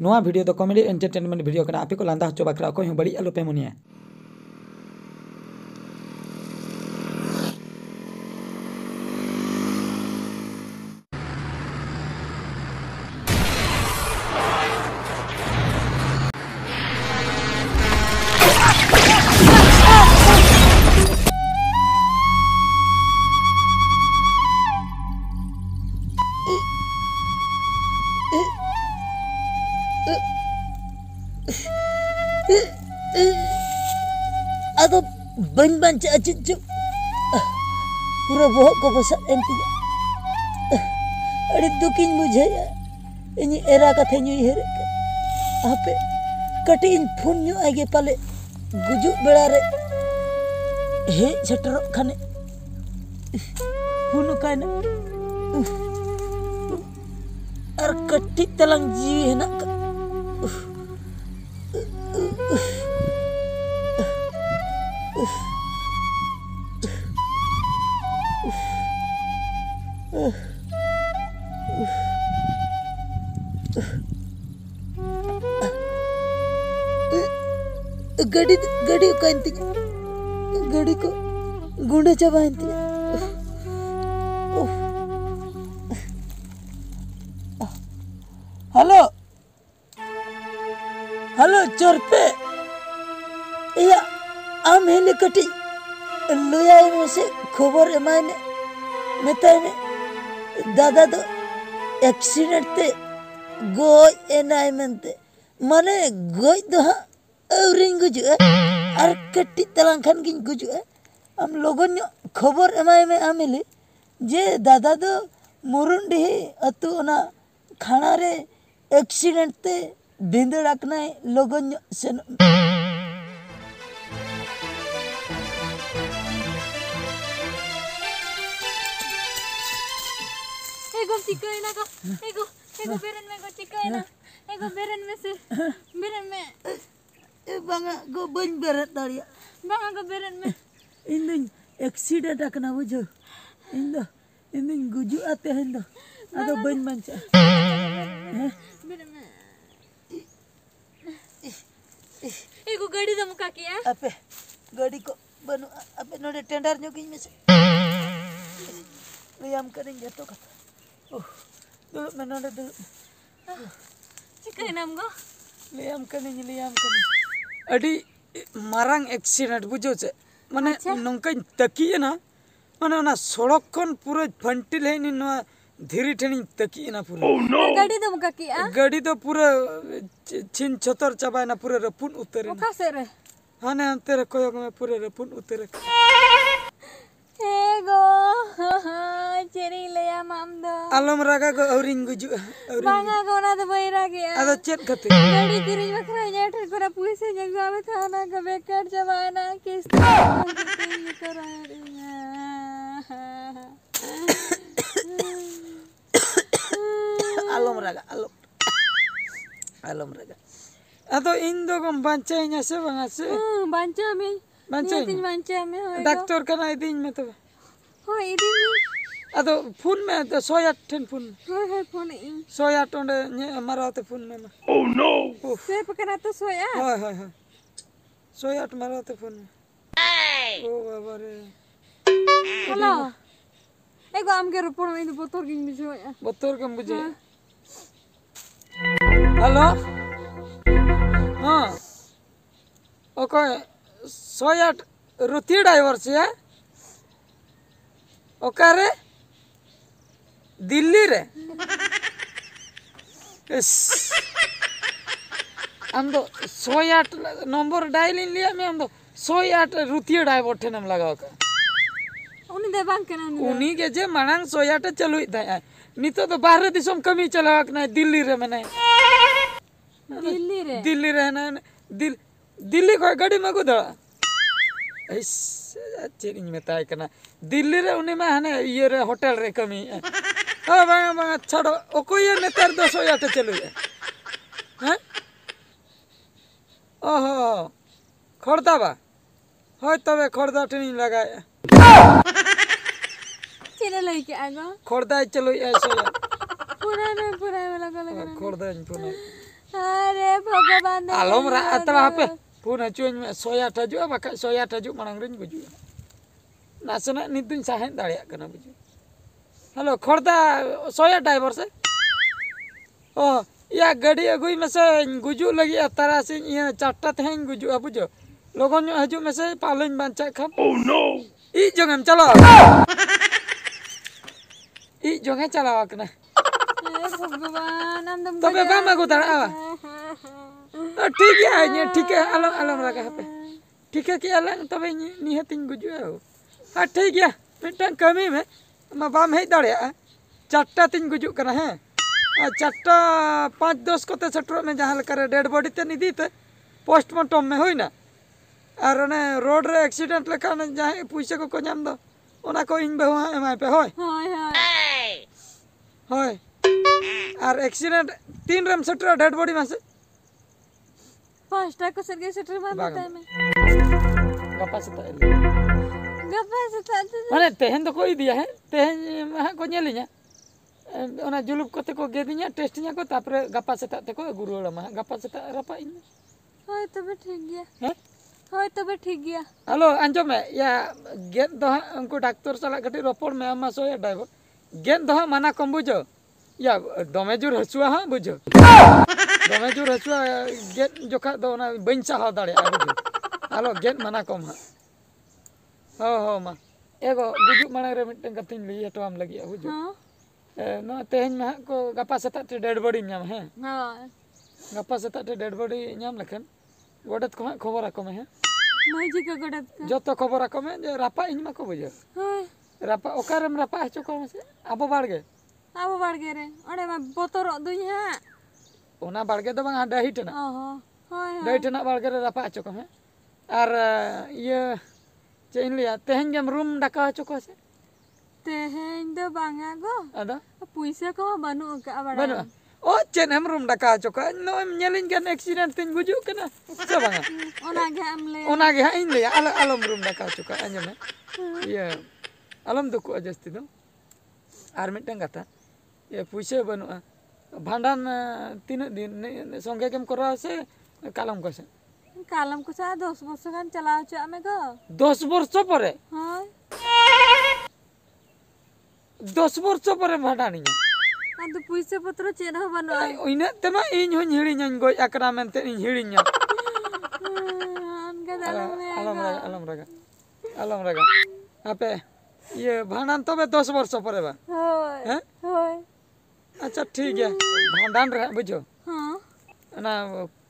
नोआ वीडियो तो comedy entertainment video कना आपे को लांदा हचो बाकरा कोई हूँ बड़ी आलो पे Muniya Atau ban cucu pura bohong ko basa enti adi dukin mujhe ya ini era kathe nyu here ape katin phun nyu age pale gujuk bela re he chatro khane phun kana ar katit telang jiwi henak गड़ी कहती गड़ी को गुंडे चबाती hello hello चोरपे या आम हेले कटी लुयाई में से खबर एमाने मेताई में दादा तो एक्सीडेंट ते गोय एनाई मनते माने गोय तो हाँ औरिंग गुजुआ और कट्टी तलांखन की गुजुआ हम लोगों ने खबर एमाई में आमिले जे दादा तो मुरुंडी अतु ना खाना रे एक्सीडेंट ते बिंदर रखना है लोगों ने सन ego चिकन को ego बेरन में को चिकन ego बेरन में से बेरन में banga go bany berat daria banga go beran me indin accident akna bujo indin guju ate hendo ado bany mancha beran me ego gadi da muka kiya ape gadi ko banu ape node tender nyogi me se liam kering jatuh kata dulu menode dulu chicken हमको liam kering adi marang accident bujo se mane nongkai taki na mane ona sorok kon pura fantil hai ni no dhiri theni taki na pura गाड़ी तो मुका किया gadi to pura chin chotor chabai na pura rapun utere मुका से रे hane antere koyok me pura rapun utere ego cherry लिया मामदो alom raga go auring guju banga को ना तो बैरा गया ado chet khate गाड़ी किरी बकरा यार करा पुलिस जगह में था ना कबे कर जमाना किस ये करा alom raga ado indo gom bancai nya se banga se बांचा में doctor kana idin me to हो इदी में ado phone me to 108 ten phone हो phone in 108 onde marate phone me oh no से पकड़ा तो सोया hoy 108 marate phone oh baba re hello एगो आम के रुपड़ में तो बोतल किन में सोया botor kam buje hello ha okay 108 रुति ड्राइवर से ओकारे दिल्ली रे हम तो 108 नंबर डायल इन लिया मैं हम तो 108 रुति ड्राइवर ठे नाम लगा का उनी दे बांक के ना उनी के जे मानंग 108 चलुई था नितो तो बाहर दिसम कमी चलावक ना दिल्ली रे मने दिल्ली रे ना दिल्ली को गाड़ी में को दड़ा चेरिंग मेताय कना दिल्ली रे उनी में हने ये रे होटल रे कमी ओ बांगा छड़ो ओकोय नेतार 108 चलु हैं ओहो खड़दा बा होय तबे खड़दा ट्रेनिंग लगाए चले लइके आगो खड़दा चलो ऐसे पूरा में लगा खड़दा पूरा अरे भगवान आलम राग तला हापे फोन हचुन में सोया हजू बाका सोया हजू मांग रिन गुजू नासना नितुन साहें दाड़िया कना बुझू हेलो खर्दा सोया ड्राइवर से ओ या गाड़ी अगुई में से गुजू लगी तारा से ये चारटा तेहन गुजू बुझो लोगन हजू में से पालन बांचा खान ओह नो ई जगह चलो ई जगह चलावा कना भगवान हम तबे बाम अगु दाड़ा ठीक है ये ठीक है आलम आलम रगा पे ठीक है कि आलम तबे निहतिन गुजू हां ठीक है मिटन कमी में मा बाम हे दाड़िया चारटा तीन गुजू कना है चारटा 5-10 कोते सेटर में जहां करे डेड बॉडी ते निदी ते पोस्टमार्टम में होइना और ने रोड रे एक्सीडेंट लेका जहां पैसा को नाम दो ओना को इन बहु एमआई पे होय हाय होय और एक्सीडेंट 3 रम सेटर डेड बॉडी में से 5टा को सरगे सेटर में बताए में गप्पा से माने तेहन तो कोई दिया है तेहन हाँ को नेलिया ओना जुलुप कोते को गेदिया टेस्टिया को तापरे गप्पा से ते को गुरुड़ा मा गप्पा से रपा इन होय तबे ठीक गया हैं होय तबे ठीक गया हेलो अंजो में या गेद दो उनको डॉक्टर साला कटी रोपड़ में अम्मा सोया ड्राइवर गेद दो मना कम बुझो या दमे जुर हसुआ हां बुझो दमे जुर हसुआ गेद जोखा दो ना बइन सा दाड़े बुझो हेलो गेद मना कम हां हो मा एगो गुजु माने रे मिटन कथिन लई तो हम लगी बुझो हां नो तेहन में को गप्पा सेता ते डेड बॉडी नाम है हां गप्पा सेता ते डेड बॉडी नाम लखन गोडत को खबर आको में है माइजी का गडत का जो तो खबर आको में जे रापा इन मा को बुझो हां रापा ओकारम रापा हचो को से आबो बाड़गे आबो बाड़गे रे ओडे मा बोतर दुई हां ओना बाड़गे दो बंगा डाहिट ना ओहो हाय डाहिट ना बाड़गे रे रापा हचो को में और ये चेन लिया तेहन गम रूम डाका हचो को से तेहेन दो बांगा गो अदा पैसा को बनु का बड़ा बनो ओ चेन हम रूम डाका हचो को नो नेलिन गन एक्सीडेंट तिन गुजु कना से बंगा ओना गे हम ले ओना गे इन लिया अलम रूम डाका हचो को अंजो में ये अलम दुको जस्ती दो आर मिटन कथा ये पैसा बनु भांडन 3 दिन संगे केम करा से कालम को से कालम को सा 10 वर्ष खान चलाओ छ आमे गो 10 वर्ष परे हां 10 वर्ष परे भांडानी आदु पैसा पत्र चेन हो बनु ओइना तेमा इन होन हिड़िन गय आकरा मेनते इन हिड़िन अनका दालम अलम रगा आपे ये भांडन तबे 10 वर्ष परे बा होय हैं होय अच्छा ठीक है भांडन रे बुझो हां ना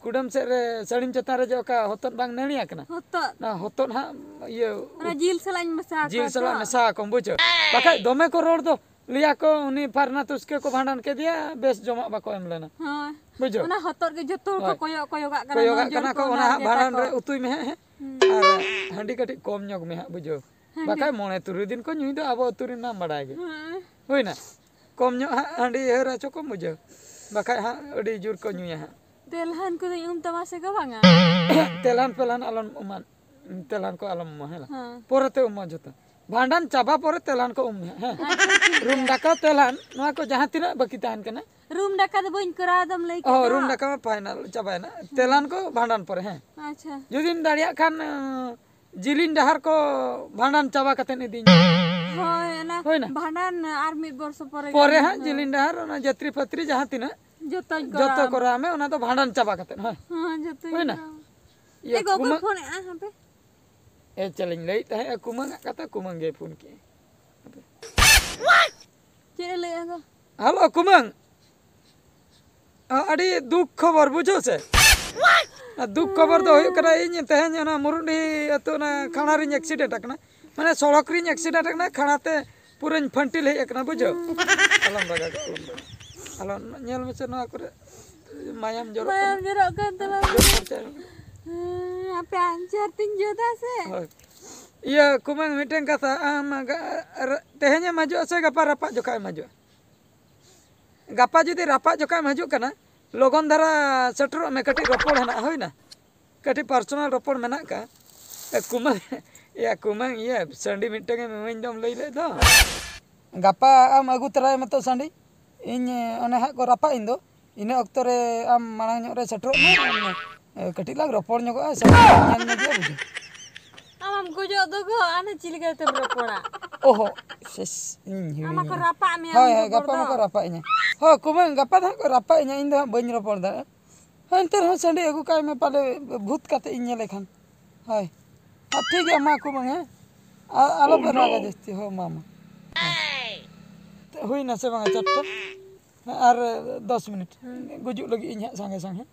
कुडम से रे सड़िम चता रे जो का होतन बांग नेणिया कना होतो ना होतन हा ये ना जील सलाइन मसा जील सला मेसा कम बुझो बाका दमे को रोड दो लिया को उनी फारना तो उसके को भांडन के दिया बेस जमा बाको एम लेना हां बुझो ओना होतर के जतो को कोयोगा कना को ओना भांडन रे उतुई में है और हंडी कटी कम ᱧᱚᱜ में बुझो बाका मोने तुरु दिन को ᱧᱩᱭ दो अब तुरु नाम बड़ाय गे होइना कम ᱧᱚᱜ हंडी हेरा चको बुझो बाका हा अडी जुर को ᱧᱩᱭᱟ हा तेलहन को तमाशे का बांगा तेलहन पेलहन अलम उमान तेलहन को अलम है हां पोरते उम जतो भांडन चाबा पोरे तेलहन को उम है रूम डाका तेलहन नवा को जहां तिना बाकी तान कना रूम डाका दो बइन करा दम लई ओ रूम डाका में फाइनल चाबा है ना तेलहन को भांडन पर है अच्छा जुदिन दाड़िया खान जिलिन डहार को भांडन चाबा कते दिन होय ना होय ना भांडन आर्मी वर्ष परे हां जिलिन डहार ना जत्री पत्री जहां तिना जतो करा में ओना तो भांडन चाबा कते हां हां जतो होय ना ये गो फोन आ पे ए चलिन लई त कुमंग कता कुमंगे फोन के चले ले आगो हेलो कुमंग अड़ी दुख खबर बुझो से दुख खबर दो हुई करा इन तेहन ना मुरुंडी अतो ना खाना रिन एक्सीडेंट अकना माने सड़क रिन एक्सीडेंट अकना खानाते पूरा फंटिल हे अकना बुझो अलम लगा हेलो नेल में से ना करे मायाम जरो kan telah apa anjir tinjoda se iya kumang miteng kata tehnya maju se gapa rapak jokai maju gapa judi rapak jokai maju kana logon dara setro me kati ropor hana hoina kati personal ropor menak ka kumang iya sandi miteng me jom lei le do gapa am agu trai mato sandi इन ओने हा को रापा इन दो इन अक्त रे आम मांग रे shutter कटी लाग रपड़ ᱧᱚᱜᱚᱜᱼᱟ ᱧᱮᱞ ᱧᱚᱜ ᱜᱮᱭᱟ बुझे Amam gujo do go ane cilika te berpora. ओहो शेष Ama ko rapak mi हाय हाय गप्पा में को रापा इने हो कुमन गप्पा धा को रापा इने इन दा बइन रपड़ दा हंतर हो संडे अगु काय में पाले भूत काते इन नेले खान हाय अब ठीक है मा कुमन है आलो पे रागा जस्ती हो मामा हुई ना से बांगा चट्टा और 10 मिनट गुजुक लगी इन संगे संगे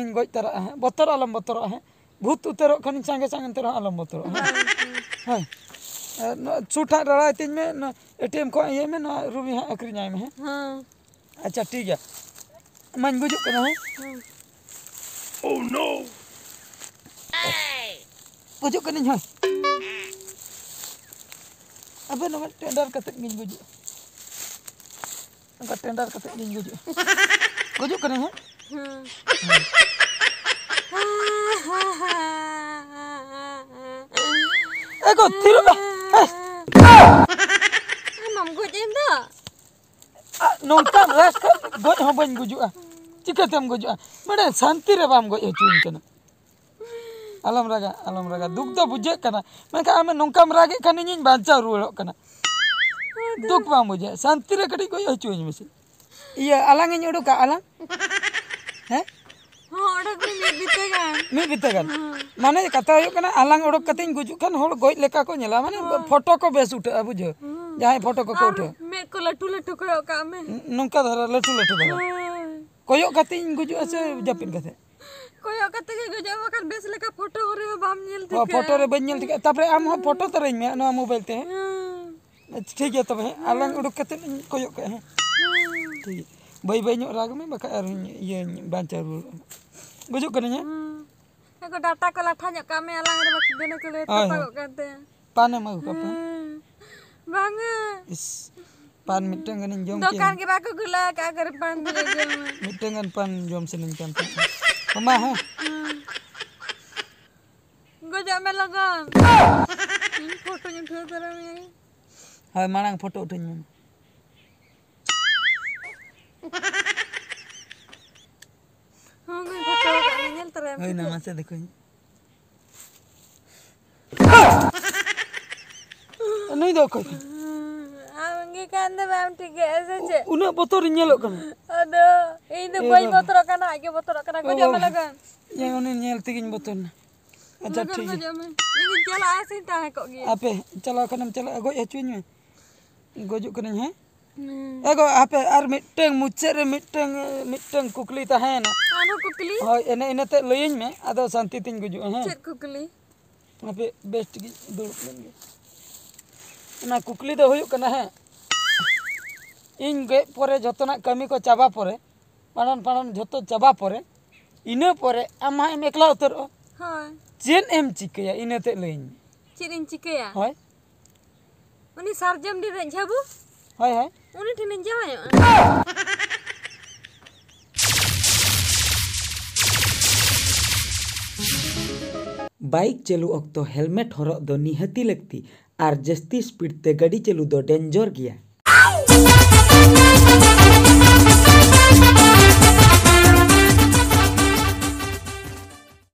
इन गोज तरा है बतर आलम बतर है भूत उतरो खनि संगे संगे तरा आलम बतर हाय छूटा रड़ा तीन में ना एटीएम को ये में ना रूबी है अकरी जाए में है हां अच्छा ठीक है मन गुजुक कना है ओह नो गुजुक कनी है अबे ना टेंडर कते गिन गुजुक अंका टेंडर कते गिन गुजुक कनी है एको थिरु बे Amam gujin do. नोंका रेस्ट गोज हो बन गुजुआ चिकतेम गुजुआ मने शांति रे बाम गोज चुइन कना आलम रागा दुख तो बुझे कना मेका आमे नोंकाम रागे कनी इन बांचा रुलो कना दुख बाम बुझे शांति रे कडी गोज चुइन मेसे ये आलांग इन उडुका आलांग हैं हां ओडक mi बितेगान माने कथा हो कना आलांग उडुक कते गुजु खान होड़ गोज लेका को नेला माने फोटो को बेस उठा बुझो जहां फोटो को उठे Me ko latu ko ka me. नोंका धरा लटू धरा कोयो कते गुजु से जपिन कते Koyo kate ke gujo makan bes leka foto ore bam nyel ओ फोटो रे बन नेल तापरे आम हो फोटो तरई में ना मोबाइल ते ठीक है तब आलांग उडुक कते कोयो के है ठीक बाई बाई ᱧᱚᱜ राग में बका ये बांचा रू गुजु कने है Aku data ko latha nyok kami alang re bak dene ko le tapa ko kate. पाने मगु कपा Banga. इस पान मिटंग गन जोम के Dokan ke baku gula ka agar pan dile jom. Meeting गन पान जोम से nin kan ममा है Gujo me logon. Foto nyok thar tara me. हाय मांग फोटो उठन में हां gue foto ka nyel tara. हाय ना से देखो नहीं दो कोई Angge kan de bam tige saja. उन्हें बतौर nyelok kan Aduh, ini boy motor kana age motor kana gujo me logon. ये उन्हें nyel tigiñ बतौर ना अच्छा ठीक है Gujo me. Ini jala asin ta kok gi. आपे चला कनम चला गो चुइन में गोजु कने है एगो आपे आर मिटंग मुचे रे मिटंग कुकली ता है ना Anu kukli. होय एने एने ते लइñ में आदो शांति तिन गुजु है Cek kukli. आपे बेस्ट गी दुड़ लेंगे ना कुकली दो हुयु कना है इन गे परे जतना कमी को चाबा परे पाणन जतो चाबा परे इने परे आमा एम एकला उतर Hai. चेन एम चिकया इने ते लइñ Cik cike ya. होय Uni sarjam di renjabu. होय होय Uni tinin jawa ya. Bike चलू अक्तो हेलमेट हरक दो निहाती लगती और जस्ती स्पीड ते गाड़ी चलू दो डेंजर गया।